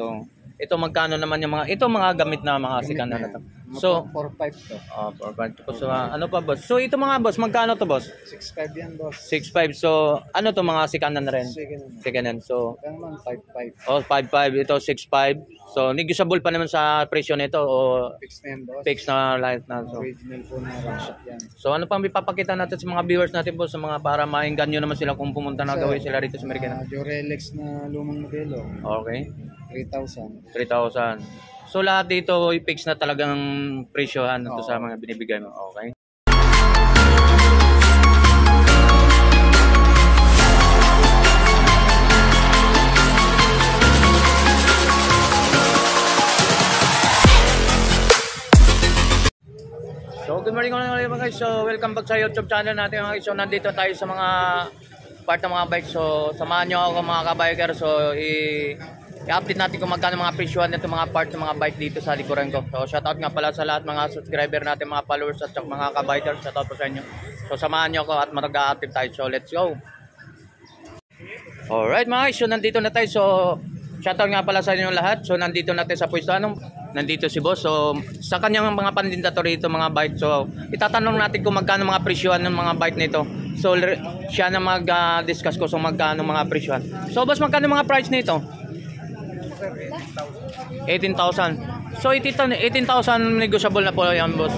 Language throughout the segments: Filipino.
So, ito magkano naman yung mga, ito mga gamit na mga sikan na to. So, 4.5 to. 4.5 po. So, ano pa boss? So, ito mga boss, magkano to boss? 6.5 yan, boss. 6.5. So, ano to mga sikan na rin? Second hand. So, Kaya naman, 5.5. 5.5. Ito 6.5. So, negotiable pa naman sa presyo nito o Fix na yan, boss. fixed na light na. So, Original po na ramshot yan. so ano pang ipapakita natin sa mga viewers natin po sa mga para maengganyo naman sila kung pumunta na gawin sila rito sa Amerikana. Durelex na lumang modelo. Okay. 3,000. 3,000. So lahat dito i-fix na talagang presyohan ito sa mga binibigay mo. Okay. So good morning mga guys. So welcome back sa YouTube channel natin mga guys. So nandito tayo sa mga part ng mga bike. So samahan nyo ako mga kabiker. So i-update natin kung magkano mga presyohan nito mga part ng mga bike dito sa likuran ko. So shoutout nga pala sa lahat mga subscriber natin, mga followers at mga kabiker. Shoutout po sa inyo. So samahan nyo ako at mag-update tayo. So let's go. Alright mga guys. So nandito na tayo. So shoutout nga pala sa inyo lahat. So nandito natin sa pwesto. Nandito si boss. So sa kanyang mga pandindato rito mga bike. So itatanong natin kung magkano mga presyohan ng mga bike nito. So siya na mag-discuss ko so magkano mga presyohan. So boss, magkano mga price nito? 18,000. So 18,000 negotiable na po yan boss.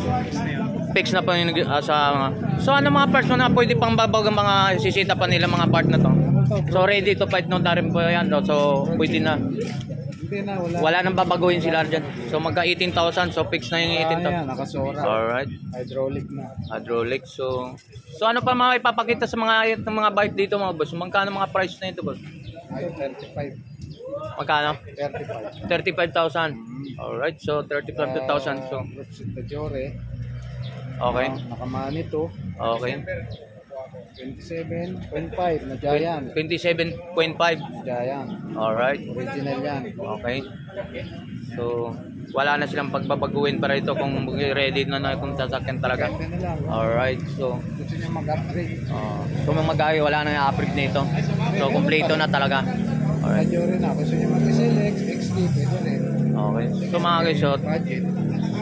Fix na po yung sa mga. So ano mga parts na pwede pang babag ang mga sisita pa nila mga part na to. So ready to fight no na rin po yan. No? So pwede na. Wala nang babaguhin sila dyan. So magka 18,000. So fix na yung 18,000. Nakasora. Alright. Hydraulic na. Hydraulic. So ano pa mga ipapakita sa mga bike dito mga boss? Magkano mga price na ito boss? Ay, 35. Magkano? 35. 35,000. Alright. So 35,000. So Jore. okay. Nakamani to. Okay. 27.5 na Giant. 27.5. Giant. Alright. Original yan. Okay. So wala na silang pagbabaguhin para ito kung ready na kung sasakyan talaga. Ganda na lang. Alright. So Gusto niya mag-upgrade. so mag-ay wala na yung upgrade nito. So kompleto na talaga. Alright. Jore na. Gusto niya mag-SLX, XD, pwede rin. Okay. So mga guys, so Budget.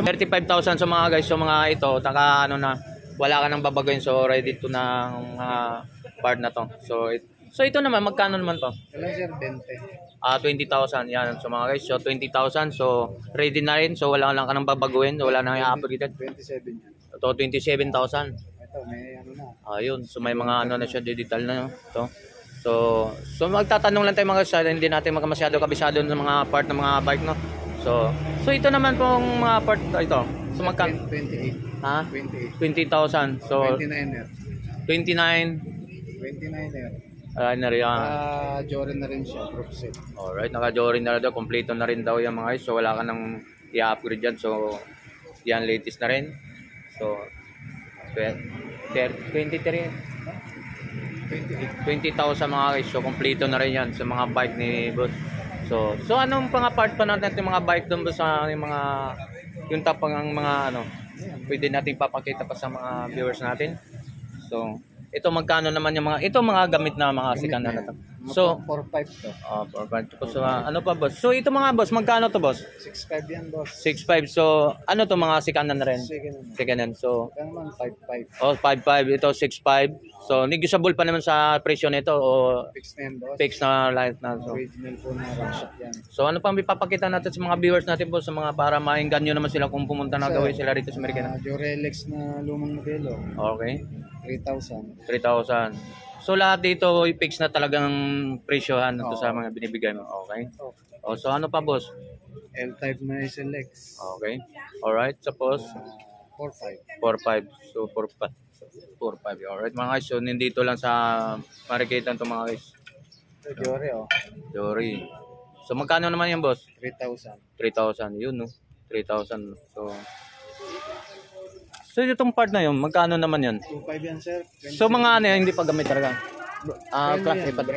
35,000 so mga guys, so mga ito, taka ano na, wala ka nang babaguhin so ready to ng part na to. So ito naman, magkano naman to? Wala sir, 20. 20,000 yan. So mga guys, so 20,000 so ready na rin. So wala lang ka nang babaguhin, wala nang i-upgrade. 27 yan. Ito 27,000. Ito, may ano na. Ayun, so may mga ano na siya digital na to. So magtatanong lang tayo mga guys, hindi natin masyado kabisado ng mga part ng mga bike no. So ito naman pong mga part ito. So magkano? 28. Ha? 28. 20,000. So 29er. 29 29er. na rin yan. Jore na rin siya, group set. Alright, naka-Jory na rin daw. Kompleto na rin daw yan mga guys. So wala ka nang i-upgrade dyan. So yan latest na rin. So 23 20,000 mga guys. So kompleto na rin yan sa mga bike ni boss. So anong mga part pa natin yung mga bike doon sa yung mga yung tapang ang mga ano pwede nating papakita pa sa mga viewers natin. So ito magkano naman yung mga ito mga gamit na mga sikan na to. So 4.5 to. 4.5 po. So ano pa boss? So ito mga boss, magkano to boss? 6.5 yan, boss. 6.5. So ano to mga sikan na rin? Second hand. So kaya naman 5.5. 5.5 ito 6.5. So negotiable pa naman sa presyo nito o Fix na yan, boss. fixed na light na. So Original po na ramshot yan. so ano pang ipapakita natin sa mga viewers natin po sa mga para maengganyo naman sila kung pumunta na gawin sila rito sa Amerikana. Durelex na lumang modelo. Okay. 3,000. 3,000. So lahat dito i-fix na talagang presyohan ito sa mga binibigay mo. Okay. So ano pa boss? L-type na SLX. Okay. Alright. Suppose 4.5. 4.5. So 4.5. 4.5. Alright mga guys. So nandito lang sa Marikita ito mga guys. Jore, oh. Jory. So magkano naman yan boss? 3,000. 3,000. Yun no. 3,000. So itong part na yun, magkano naman yan? 2.5 yan, sir. So mga ano yan, hindi pa gamit talaga.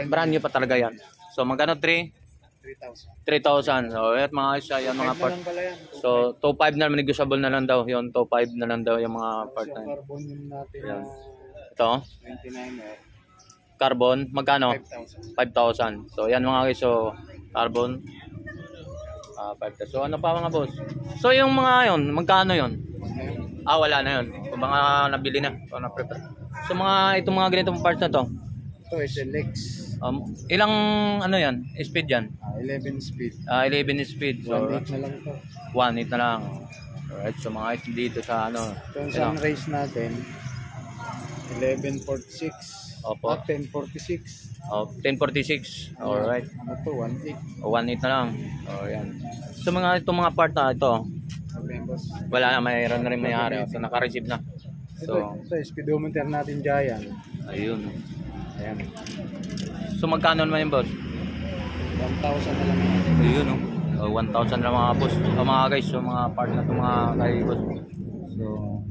Brand new pa talaga yan. So magkano 3,000. 3,000. So at mga isa yan mga part. So 2.5 na negotiable na lang daw. Yun 2.5 na lang daw yung mga part na yun. Carbon yun natin. Yan. Ito. 29er. Carbon, magkano? 5,000. 5,000. So yan mga guys, so carbon. 5,000. So ano pa mga boss? So yung mga yon, magkano yon? Wala na yon. Kung mga nabili na. O na-prepare. So mga itong mga ganitong parts na to. Ito SLX. Ilang ano yan? Speed yan? 11 speed. 11 speed. So 1.8 na lang to. 1.8 na lang. Alright, so mga guys dito sa ano. Ito yung race natin. 11.46. Opo. 10.46. 1046. Alright. Ano to? 1.8. 1.8 na lang. Oh, yan. So mga itong mga part na ito, Okay, boss. wala na, mayroon na rin mayari. So naka-receive na. So, Ito speedometer natin Giant. ayun. Ayan. So magkano naman yung boss? 1,000 na lang yan. Ayun, no? 1,000 na mga boss. Mga guys, so mga part na ito mga kay boss. So,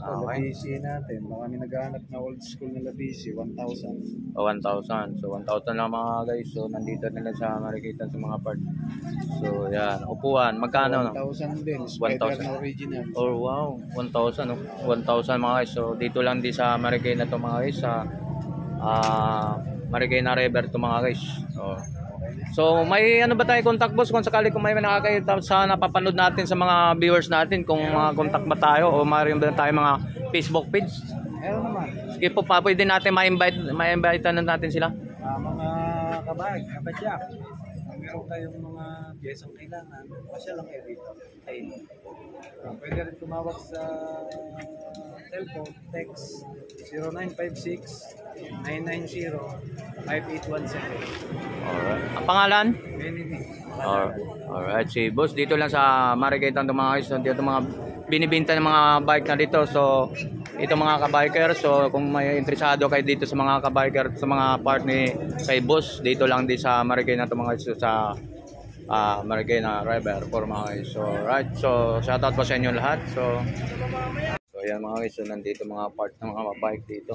Ito, okay. Labisi natin. Baka may naghahanap na old school na Labisi. 1,000. 1,000. So 1,000 lang mga guys. So nandito na lang sa Marikita sa mga part. So yan, upuan. Magkano no? 1,000 din. Spider 1,000. na original. Oh wow, 1,000 no. 1,000 mga guys. So dito lang din sa Marikina to mga guys sa Marikina River to mga guys. So may ano ba tayo contact boss kung sakali kung may nakakita sa napapanood natin sa mga viewers natin kung mga contact ba tayo o mayroon ba tayo mga Facebook page? Meron naman. Sige po pa, pwede natin ma-invite na natin sila. Mga kabag, kabadyak. Meron kayong mga piyesang kailangan. Pasya lang kayo dito. Pwede rin tumawag sa cellphone, text 0956-990-5817. Alright. Ang pangalan? Benny. Alright, si boss dito lang sa Marikita ng mga guys. So, dito mga binibenta ng mga bike na dito. So ito mga ka-biker. So kung may interesado kayo dito sa mga ka-biker sa mga part ni kay boss, dito lang din sa Marikina to mga guys. So, sa Marikina River for mga guys. So right. So shoutout po sa inyo lahat. So ayan mga guys. So nandito mga part ng mga bike dito.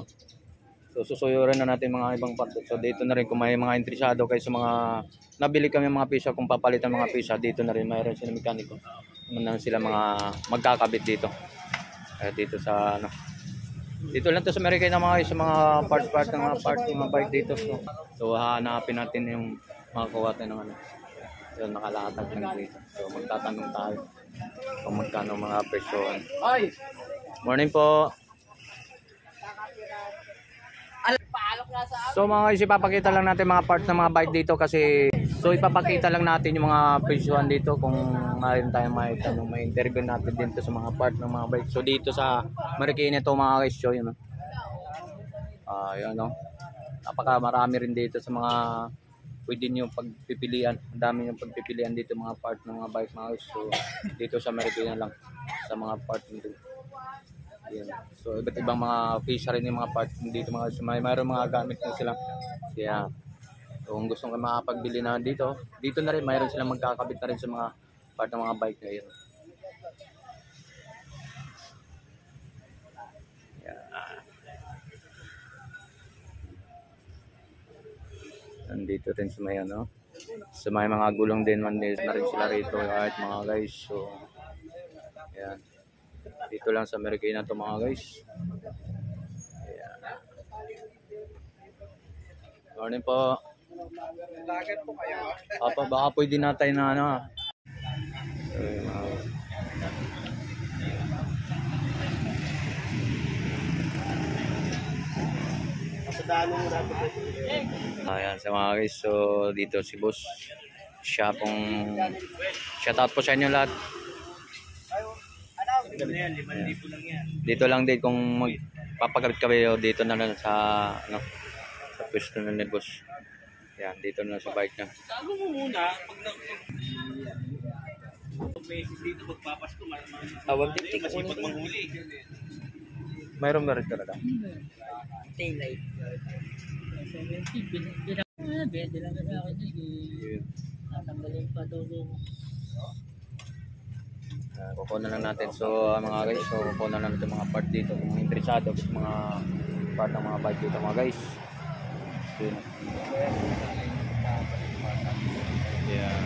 So susuyurin na natin mga ibang part. So dito na rin kung may mga interesado kayo sa mga nabili kami mga pisa, kung papalitan mga pisa, dito na rin mayroon sila mekaniko. Naman sila mga magkakabit dito. Dito sa ano. Dito lang to sa Marikina mga guys, sa mga parts ng mga parts ng mga bike dito. So hahanapin natin yung mga kuwate ng ano. So nakalatag lang dito. So magtatanong tayo kung magkano mga presyon. Ay! Morning po. So mga guys, ipapakita lang natin mga parts ng mga bike dito kasi so ipapakita lang natin yung mga presyohan dito kung mayroon tayong maitanong, may interview natin dito sa mga part ng mga bike. So dito sa Marikina ito mga guys, so yun. Yun no. Napaka marami rin dito sa mga pwede nyo pagpipilian. Ang dami yung pagpipilian dito mga part ng mga bike mga guys. So dito sa Marikina lang sa mga part dito. Yan. So iba't ibang mga fish rin yung mga parts dito mga guys. Mayroon mga gamit na sila. Kaya so, kung gusto kayo makapagbili na dito na rin mayroon silang magkakabit na rin sa mga part ng mga bike na yun. Yan. Nandito rin sa may ano. Sa may mga gulong din man na rin sila rito kahit mga guys. So yan. Dito lang sa Marikina to mga guys. Ayan. Morning po. Baka pwede natin na ano. Ayan sa mga guys. So dito si boss. Siya pong shoutout po sa inyo lahat. Dito lang din kung magpapagabit kayo dito na lang sa ano sa pwesto na ni boss. Yan, dito na lang sa bike niya. Tago mo muna pag meses dito magpapasko masipag manghuli. Mayroon ba rin talaga? Taillight. 70, bede lang kasi ako dyan. Tatanggalin pa daw doon. Kukunan lang natin. So mga guys, so kukunan lang natin mga part dito kung interesado sa mga part ng mga bike dito mga guys. Yun. Yeah.